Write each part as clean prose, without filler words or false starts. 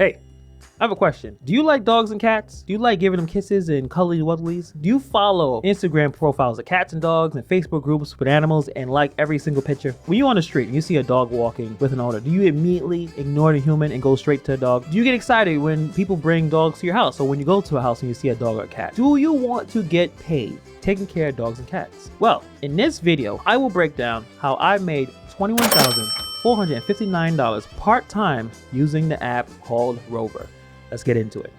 Hey, I have a question. Do you like dogs and cats? Do you like giving them kisses and cuddly wuddlies? Do you follow Instagram profiles of cats and dogs and Facebook groups with animals and like every single picture? When you're on the street and you see a dog walking with an owner, do you immediately ignore the human and go straight to a dog? Do you get excited when people bring dogs to your house, or when you go to a house and you see a dog or a cat? Do you want to get paid taking care of dogs and cats? Well, in this video, I will break down how I made $21,459 part-time using the app called Rover. Let's get into it.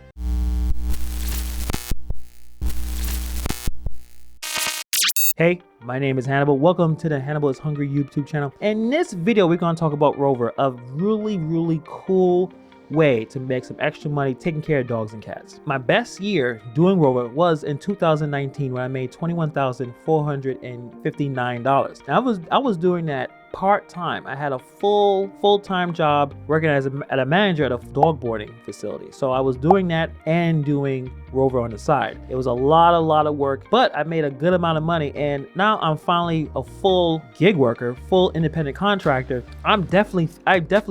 Hey, my name is Hannibal. Welcome to the Hannibal is Hungry YouTube channel. In this video, we're going to talk about Rover, a really cool way to make some extra money taking care of dogs and cats. My best year doing Rover was in 2019 when I made $21,459. Now I was doing that part-time. I had a full-time job working as a manager at a dog boarding facility. So I was doing that and doing Rover on the side. It was a lot of work, but I made a good amount of money, and now I'm finally a full gig worker, full independent contractor. I definitely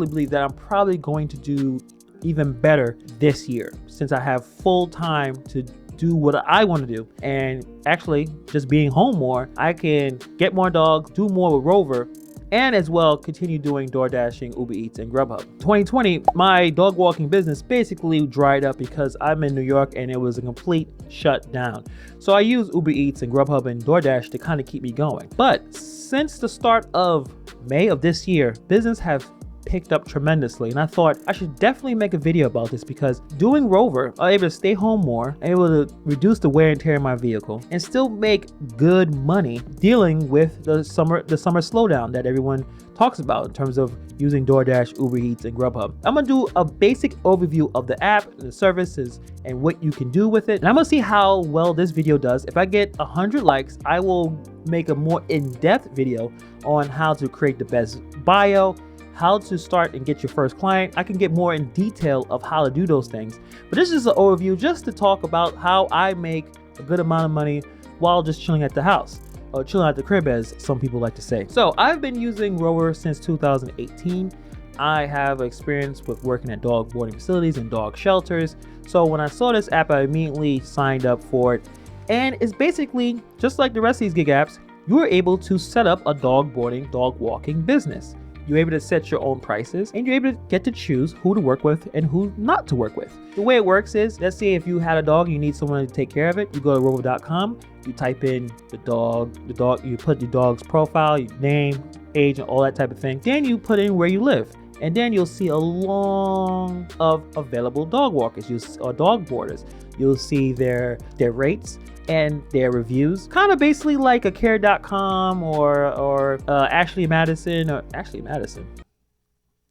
believe that I'm probably going to do even better this year, since I have full time to do what I want to do. And actually, just being home more, I can get more dogs, do more with Rover, and as well continue doing DoorDashing, Uber Eats, and Grubhub. 2020, my dog walking business basically dried up because I'm in New York and it was a complete shutdown. So I use Uber Eats and Grubhub and DoorDash to kind of keep me going. But since the start of May of this year, business have picked up tremendously, and I thought I should definitely make a video about this, because doing Rover, I'm able to stay home more, I'm able to reduce the wear and tear in my vehicle, and still make good money dealing with the summer slowdown that everyone talks about in terms of using DoorDash, Uber Eats, and Grubhub. I'm gonna do a basic overview of the app, the services, and what you can do with it. And I'm gonna see how well this video does. If I get 100 likes, I will make a more in-depth video on how to create the best bio, how to start and get your first client. I can get more in detail of how to do those things. But this is an overview just to talk about how I make a good amount of money while just chilling at the house, or chilling at the crib, as some people like to say. So I've been using Rover since 2018. I have experience with working at dog boarding facilities and dog shelters. So when I saw this app, I immediately signed up for it. And it's basically just like the rest of these gig apps. You are able to set up a dog boarding, dog walking business. You're able to set your own prices, and you're able to get to choose who to work with and who not to work with. The way it works is, let's say if you had a dog, you need someone to take care of it, you go to rover.com, you type in the dog, you put the dog's profile, your name, age, and all that type of thing. Then you put in where you live, and then you'll see a long of available dog walkers, or dog boarders. You'll see their rates and their reviews, kind of basically like a care.com or Ashley Madison.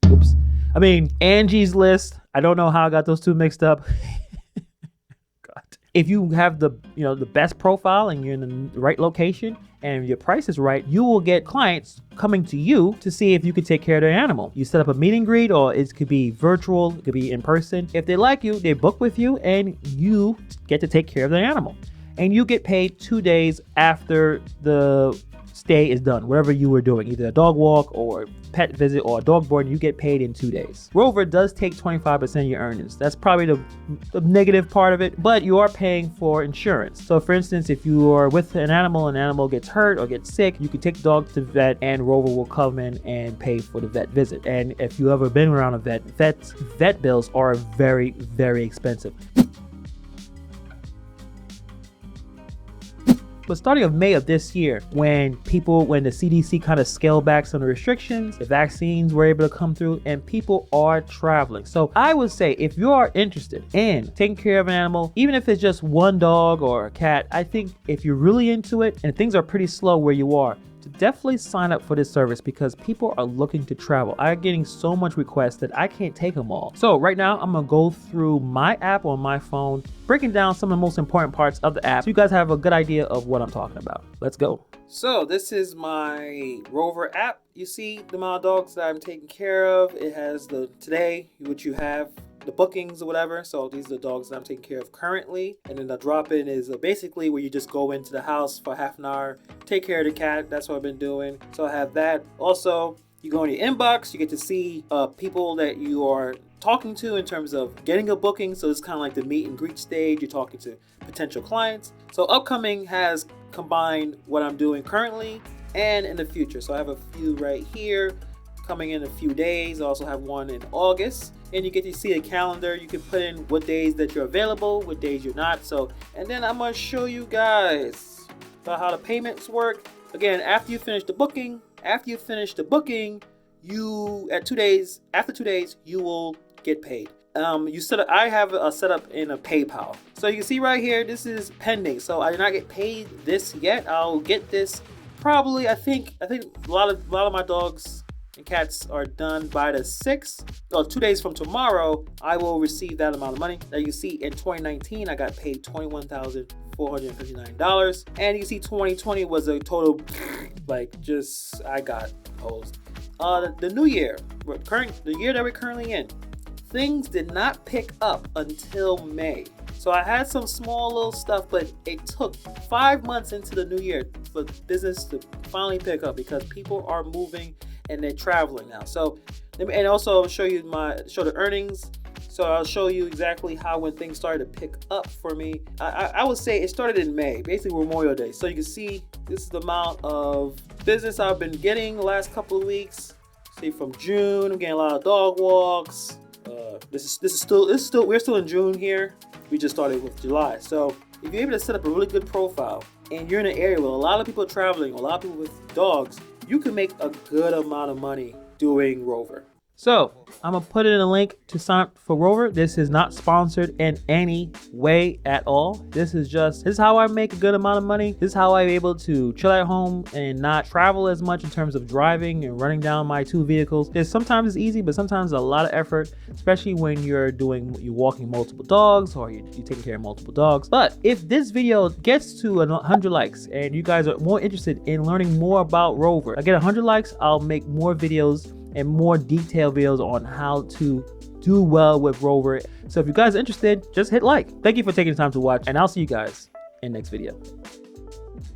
Oops. I mean, Angie's List. I don't know how I got those two mixed up. God. If you have the best profile and you're in the right location and your price is right, you will get clients coming to you to see if you can take care of their animal. You set up a meet and greet, or it could be virtual, it could be in person. If they like you, they book with you, and you get to take care of their animal. And you get paid 2 days after the stay is done. Whatever you were doing, either a dog walk or pet visit or a dog board, you get paid in 2 days. Rover does take 25% of your earnings. That's probably the negative part of it, but you are paying for insurance. So for instance, if you are with an animal gets hurt or gets sick, you can take the dog to the vet, and Rover will come in and pay for the vet visit. And if you ever been around a vet bills are very expensive. But starting of May of this year, when the CDC kind of scaled back some of the restrictions, the vaccines were able to come through, and people are traveling. So I would say, if you are interested in taking care of an animal, even if it's just one dog or a cat, I think if you're really into it and things are pretty slow where you are, to definitely sign up for this service, because people are looking to travel. I'm getting so much requests that I can't take them all. So right now, I'm gonna go through my app on my phone, breaking down some of the most important parts of the app so you guys have a good idea of what I'm talking about. Let's go. So this is my Rover app. You see the amount of dogs that I'm taking care of. It has the today, which you have the bookings or whatever. So these are the dogs that I'm taking care of currently. And then the drop-in is basically where you just go into the house for half an hour, take care of the cat. That's what I've been doing. So I have that. Also, you go in your inbox, you get to see people that you are talking to in terms of getting a booking. So it's kind of like the meet and greet stage. You're talking to potential clients. So upcoming has combined what I'm doing currently and in the future. So I have a few right here coming in a few days. I also have one in August, and you get to see a calendar. You can put in what days that you're available, what days you're not. So, and then I'm gonna show you guys about how the payments work. Again, after you finish the booking, you after 2 days, you will get paid. I have a setup in a PayPal. So you can see right here, this is pending. So I did not get paid this yet. I'll get this probably. I think a lot of my dogs and cats are done by the 6th. So 2 days from tomorrow, I will receive that amount of money. Now you can see in 2019, I got paid $21,459, and you see 2020 was a total I got hosed. The new year, the year that we're currently in, things did not pick up until May. So I had some small little stuff, but it took 5 months into the new year for business to finally pick up because people are moving and they're traveling now. So, and also show the earnings. So I'll show you exactly how when things started to pick up for me. I would say it started in May, basically Memorial Day. So you can see this is the amount of business I've been getting the last couple of weeks. See, from June, I'm getting a lot of dog walks. We're still in June here. We just started with July. So if you're able to set up a really good profile and you're in an area where a lot of people are traveling, a lot of people with dogs, you can make a good amount of money doing Rover. So I'm gonna put in a link to sign up for Rover. This is not sponsored in any way at all. This is how I make a good amount of money. This is how I'm able to chill at home and not travel as much in terms of driving and running down my 2 vehicles. Sometimes it's easy, but sometimes it's a lot of effort, especially when you're walking multiple dogs or you're taking care of multiple dogs. But if this video gets to 100 likes and you guys are more interested in learning more about Rover, I get 100 likes, I'll make more videos and more detailed videos on how to do well with Rover. So if you guys are interested, just hit like. Thank you for taking the time to watch, and I'll see you guys in the next video.